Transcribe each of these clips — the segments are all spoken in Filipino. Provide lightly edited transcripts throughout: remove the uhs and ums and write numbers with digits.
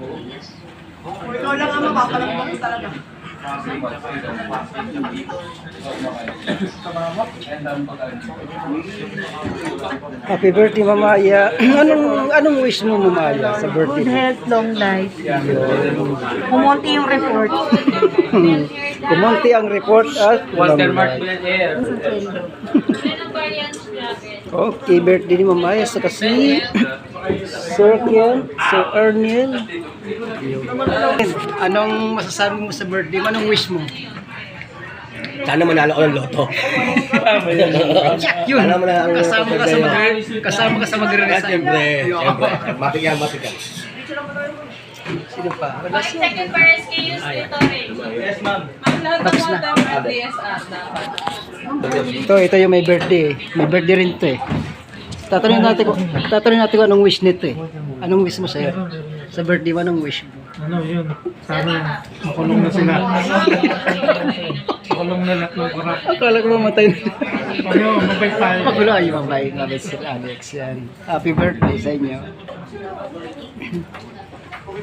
Ikaw lang ang mapapalagpas talaga. Happy birthday, Mama Aya. anong wish mo, Mama Aya, sa birthday Good mo? health, long life. Kumonti yung report. Kumonti ang report at Walter Mark Air. okay, birthday ni Mama Aya sa kasi Sir Kian, Sir Ernil. Anong masasabi mo sa birthday mo? Anong wish mo? Sana manalo ko ng loto. Yun, Sana manalo ko ng loto. kasama ka sa magre-resign. Siyempre. Matik yan. Sino pa? Wala siya. Second for SKUs dito rin. Yes, ma'am. Tapos na. DSR dapat. Ito yung may birthday. May birthday rin to eh. Tatanungin natin kung anong wish nito eh. Anong wish mo sa'yo? Sa birthday mo, anong wish mo? Ano yun? Sana makulong na sila. Makulong na lahat ng korap. Akala ko mamatay na. Ano, mabay tayo. Magulo ay mabait Sir Alex yan. Happy birthday sa inyo.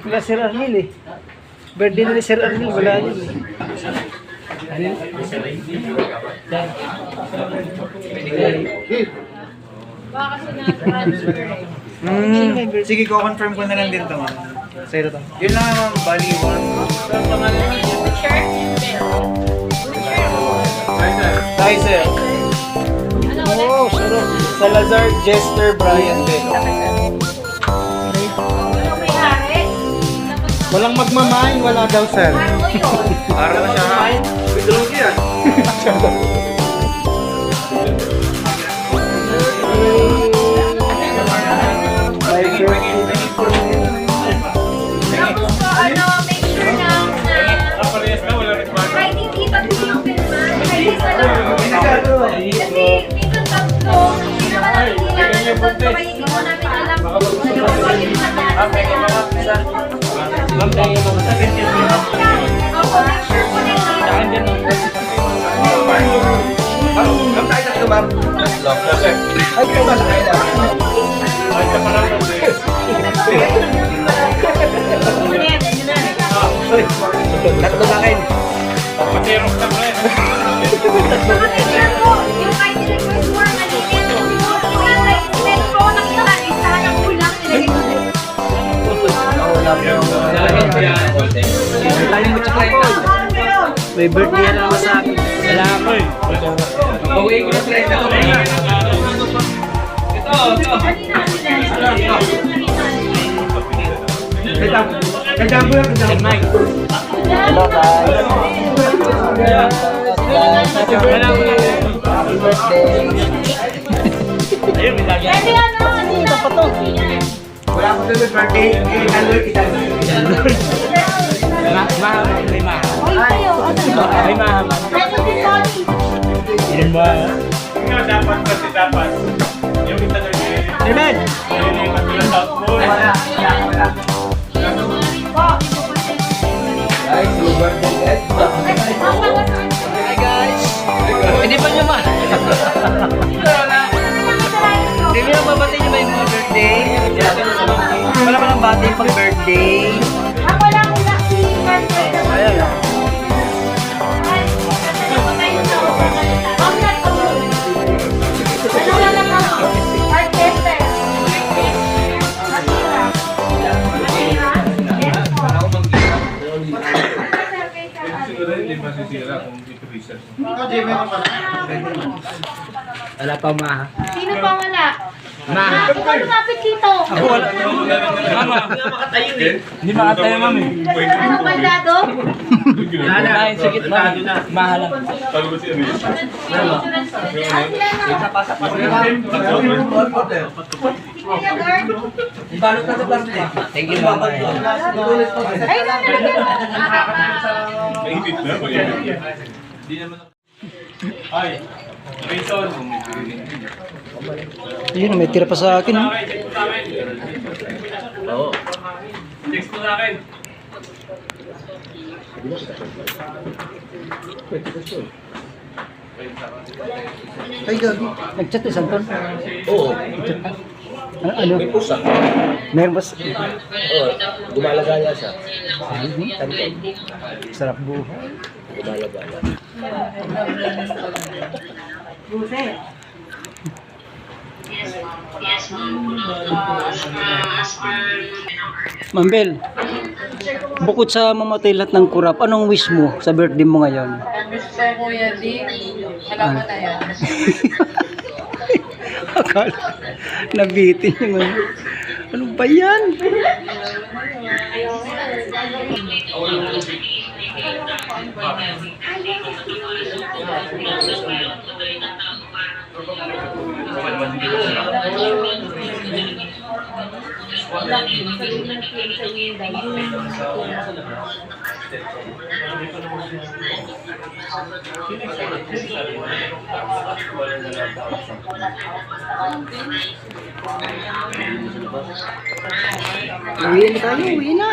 Wala Sir Arnil eh. Birthday na ni Sir Arnil, wala din eh. Baka kasi na-transfer. Sige, ko-confirm ko na lang din ito. Sa'yo ito. Yun lang naman, bali 1. Sure? Hi, sir. Oh, sarap. Salazar Jester Brian din. May hari? Walang magmamain, wala daw, sir. Ano yun? Para na siya, ha? Withdraw yan. My birthday. Tapos po, make sure lang na kahit hindi tatlo yung pirma, kahit isa lang. Kasi minsan tatlo, hindi naman natin kailangan ng tatlo, kaya hindi mo namin alam kung ano yung nangyari sa'yo. Opo, make sure po na Tatlo sa akin. Nakatipyan po, yung kahit request form, maliit, yung like, net po, nakita, isa lang kulang, May birthday na naman sa akin. Kailangan ko eh. Pauwi ko na sila ito. Hello guys. Happy birthday. Ayun, may lagi. Pwede ano, hindi na pa to. Wala ko sa birthday. Alert kita. May mahal. Ay, May mahal. Pwede si Tony. Yun ba? Dapat kasi dapat. Yung ito na yun. Amen. Wala. Guys, yung birthday guys. Hi guys. Hindi pa nyo ma. Hindi nyo mabati nyo ba yung mga birthday? Wala pa ng bati pang birthday. Ako lang ang lucky birthday. Ayan. Wala pa ma. Sino pa wala? Ma. Ikaw lumapit dito. Ako wala. Hindi makatayo, ma'am eh. Ano ba dado? Ay, sige, mahal lang. Ibalot na sa plastic. Thank you, Mama. Ay, nalagyan. Ay, Rayson. Ayun, may tira pa sa akin. Oh. Oo. Text mo sa akin. Ay, gabi. Nag-chat ni Santon. Oo. Ano? May pusa. Meron ba? Oo, gumalagaya siya. Sarap buhay. Gumalagaya. Ma'am Bel, bukod sa mamatay lahat ng kurap, anong wish mo sa birthday mo ngayon? Gusto ko yan, di. Alam mo na yan. Akala, nabitin yung ano. Ano ba yan? Uwi na tayo, uwi na.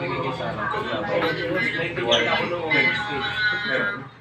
Bigay sa akin.